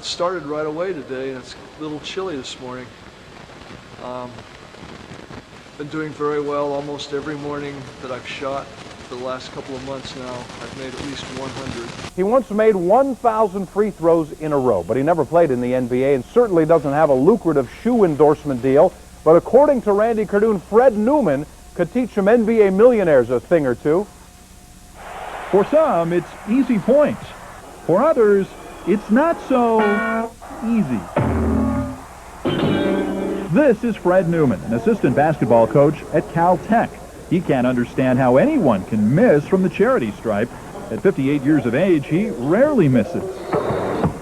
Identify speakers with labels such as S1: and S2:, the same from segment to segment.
S1: It started right away today, and it's a little chilly this morning. Been doing very well almost every morning that I've shot for the last couple of months now. I've made at least 100.
S2: He once made 1,000 free throws in a row, but he never played in the NBA and certainly doesn't have a lucrative shoe endorsement deal. But according to Randy Cardoon, Fred Newman could teach some NBA millionaires a thing or two.
S3: For some, it's easy points. For others, it's not so easy. This is Fred Newman, an assistant basketball coach at Caltech. He can't understand how anyone can miss from the charity stripe. At 58 years of age, he rarely misses.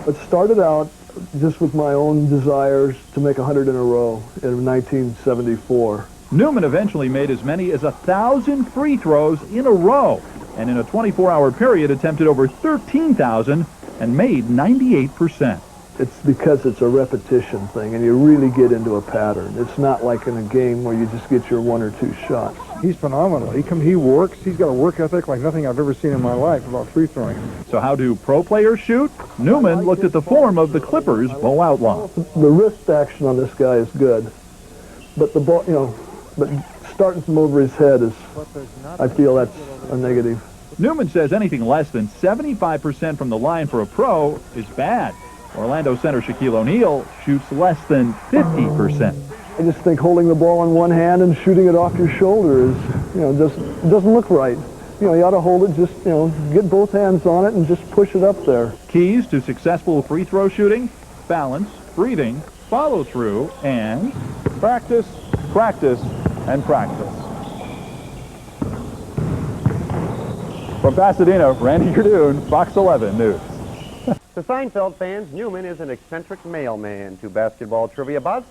S1: It started out just with my own desires to make 100 in a row in 1974.
S3: Newman eventually made as many as 1,000 free throws in a row, and in a 24-hour period attempted over 13,000 and made 98%.
S1: It's because it's a repetition thing, and you really get into a pattern. It's not like in a game where you just get your one or two shots.
S4: He's phenomenal. He works. He's got a work ethic like nothing I've ever seen in my life about free throwing.
S3: So how do pro players shoot? Newman looked at the form of the Clippers' Bo Outlaw.
S1: The wrist action on this guy is good, but the ball, but starting from over his head is, I feel that's a negative.
S3: Newman says anything less than 75% from the line for a pro is bad. Orlando center Shaquille O'Neal shoots less than 50%.
S1: I just think holding the ball in one hand and shooting it off your shoulder is, doesn't look right. You ought to hold it, just, get both hands on it and just push it up there.
S3: Keys to successful free throw shooting: balance, breathing, follow through, and
S2: Practice, practice, and practice. From Pasadena, Randy Cardoon, Fox 11 News.
S5: To Seinfeld fans, Newman is an eccentric mailman. To basketball trivia buffs,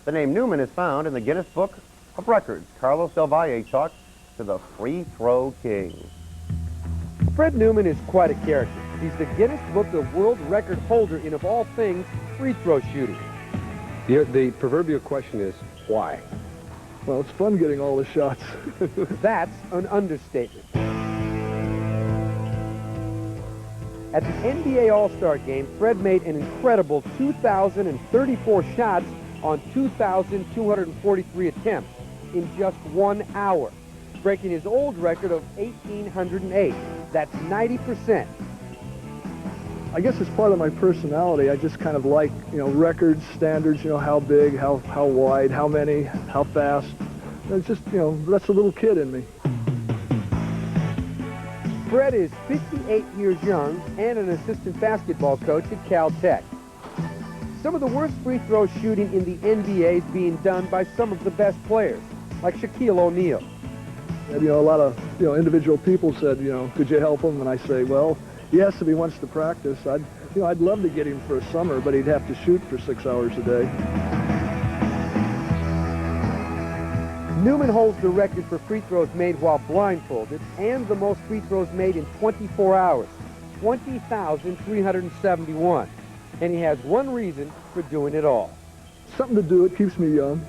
S5: the name Newman is found in the Guinness Book of Records. Carlos Del Valle talks to the free throw king.
S6: Fred Newman is quite a character. He's the Guinness Book of World Record holder in, of all things, free throw shooting.
S7: The proverbial question is, why?
S1: Well, it's fun getting all the shots.
S6: That's an understatement. At the NBA All-Star Game, Fred made an incredible 2,034 shots on 2,243 attempts in just 1 hour, breaking his old record of 1,808. That's 90%.
S1: I guess it's part of my personality. I just kind of like, records, standards, how big, how wide, how many, how fast. It's just, that's a little kid in me.
S6: Fred is 58 years young and an assistant basketball coach at Caltech. Some of the worst free throw shooting in the NBA is being done by some of the best players, like Shaquille O'Neal.
S1: And, a lot of, individual people said, could you help him? And I say, well, yes, if he wants to practice. I'd love to get him for a summer, but he'd have to shoot for 6 hours a day.
S6: Newman holds the record for free throws made while blindfolded and the most free throws made in 24 hours, 20,371. And he has one reason for doing it all.
S1: Something to do. It keeps me young.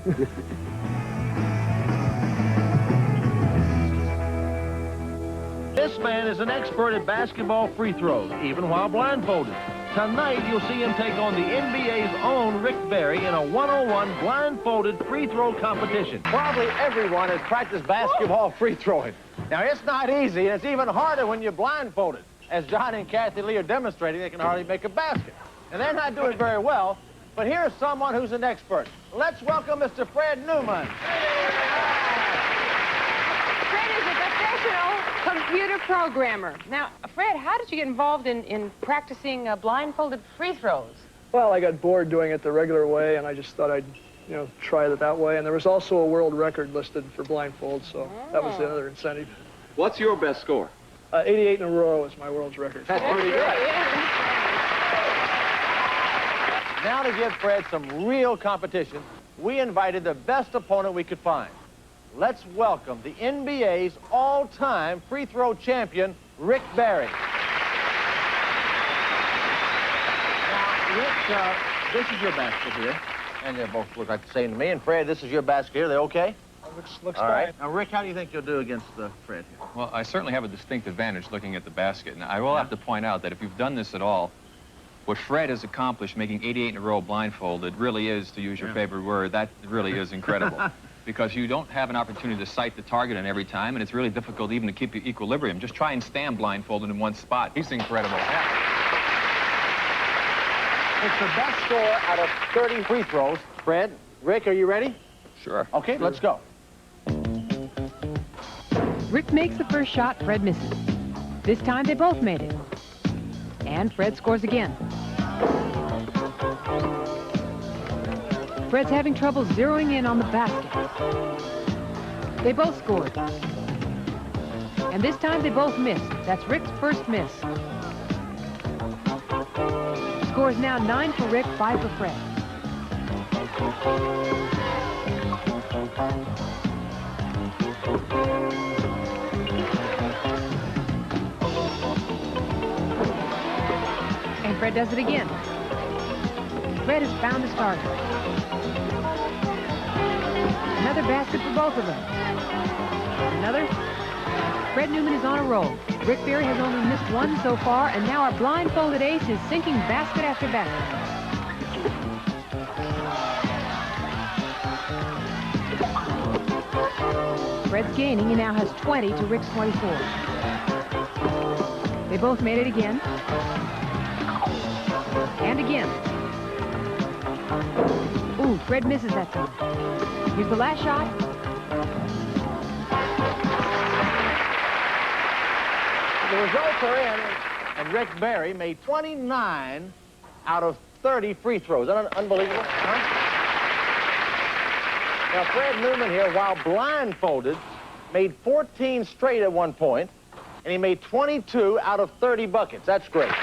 S8: This man is an expert at basketball free throws, even while blindfolded. Tonight, you'll see him take on the NBA's own Rick Barry in a one-on-one blindfolded free throw competition.
S9: Probably everyone has practiced basketball free throwing. Now, it's not easy, and it's even harder when you're blindfolded. As John and Kathy Lee are demonstrating, they can hardly make a basket. And they're not doing very well, but here's someone who's an expert. Let's welcome Mr. Fred Newman.
S10: Fred is a professional computer programmer. Now, Fred, how did you get involved in practicing blindfolded free throws?
S1: Well, I got bored doing it the regular way, and I just thought I'd, try it that way. And there was also a world record listed for blindfold, so that was the other incentive.
S7: What's your best score?
S1: 88 in a row is my world's record.
S9: That's pretty good. Now, to give Fred some real competition, we invited the best opponent we could find. Let's welcome the NBA's all-time free throw champion, Rick Barry. Now, Rick, this is your basket here. And they both look like the same to me. And Fred, this is your basket here. They okay?
S1: Looks
S9: all right.
S1: fine.
S9: Now, Rick, how do you think you'll do against Fred here?
S11: Well, I certainly have a distinct advantage looking at the basket. And I will have to point out that if you've done this at all, What Fred has accomplished, making 88 in a row blindfolded, really is, to use your favorite word, that really is incredible. Because you don't have an opportunity to sight the target in every time, and it's really difficult even to keep your equilibrium. Just try and stand blindfolded in one spot. He's incredible.
S9: Yeah. It's the best score out of 30 free throws. Fred, Rick, are you ready?
S11: Sure.
S9: Okay, let's go.
S10: Rick makes the first shot, Fred misses. This time they both made it. And Fred scores again. Fred's having trouble zeroing in on the basket. They both scored. And this time they both missed. That's Rick's first miss. Score is now 9 for Rick, 5 for Fred. And Fred does it again. Fred has found his target. Another basket for both of them. Another. Fred Newman is on a roll. Rick Barry has only missed one so far, and now our blindfolded ace is sinking basket after basket. Fred's gaining. He now has 20 to Rick's 24. They both made it again. And again. Ooh, Fred misses that time. Here's the last shot.
S9: The results are in, and Rick Barry made 29 out of 30 free throws. Isn't that unbelievable? Huh? Now, Fred Newman here, while blindfolded, made 14 straight at one point, and he made 22 out of 30 buckets. That's great.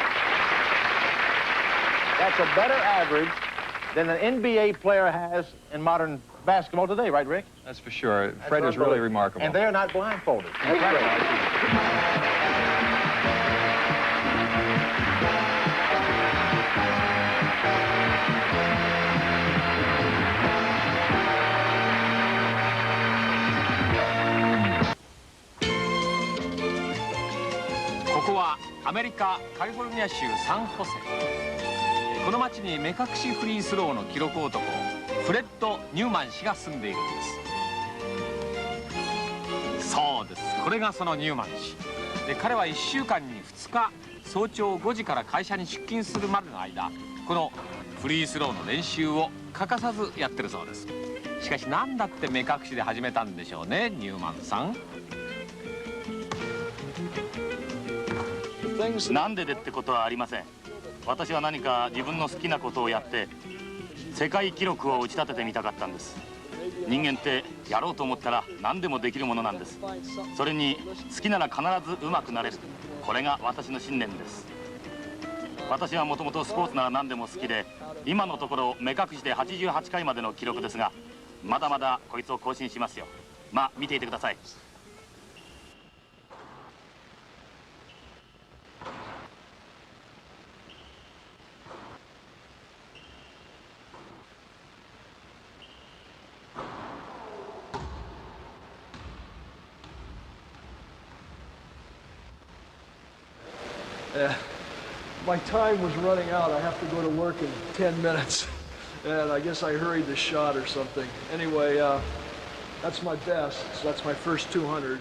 S9: That's a better average than an NBA player has in modern basketball today, right, Rick?
S11: That's for sure. Fred is really remarkable.
S9: And they're not blindfolded. That's great.
S12: ここはアメリカカリフォルニア州サンホセ。この町に目隠しフリースローの記録男フレッド・ニューマン氏が住んでいるんです。そうです、これがそのニューマン氏で、彼は1週間に2日早朝5時から会社に出勤するまでの間、このフリースローの練習を欠かさずやってるそうです。しかし何だって目隠しで始めたんでしょうね、ニューマンさん。
S13: なんででってことはありません。私は何か自分の好きなことをやって世界記録を打ち立ててみたかったんです。人間ってやろうと思ったら何でもできるものなんです。それに好きなら必ず上手くなれる。これが私の信念です。私はもともとスポーツなら何でも好きで、今のところ目隠しで88回までの記録ですが、まだまだこいつを更新しますよ。まあ見ていてください。
S1: My time was running out. I have to go to work in 10 minutes. And I guess I hurried the shot or something. Anyway, that's my best. So that's my first 200.